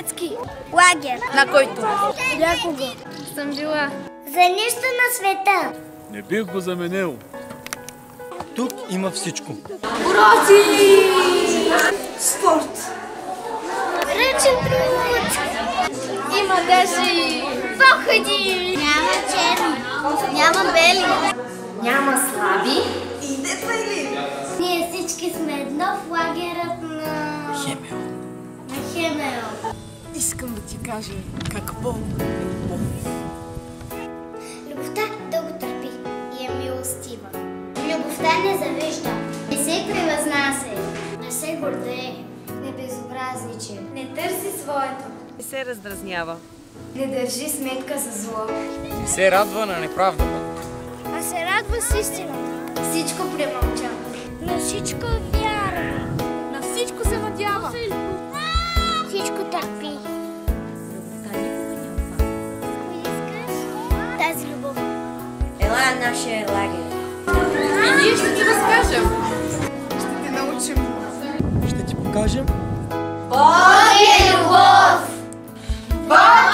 детски лагер. На който? Някога Съм била. за нищо на света. Не бих го заменил. Тук има всичко. Уроци! Спорт. Ръчен труд. Има даже походи. Няма черни. Няма бели. Няма слаби. И дебели. Ние всички сме едно в лагерът на... Хемео. на Хемео. Искам да ти кажа какво е любов. Любовта дълго търпи и е милостива. Любовта не завижда, не се превъзнася, не се гордее, не безобразничи, не търси своето, Не се раздразнява. Не държи сметка за зло. Не се радва на неправдата. а се радва с истината. Всичко премълча, но всичко вярва, На всичко се надява. всичко търпи. Любовта никога не отпада. Ако искаш тази любов, Ела на нашия лагер. И ние ще ти разкажем. Ще те научим. Ще ти покажем. Бог е любов! Бог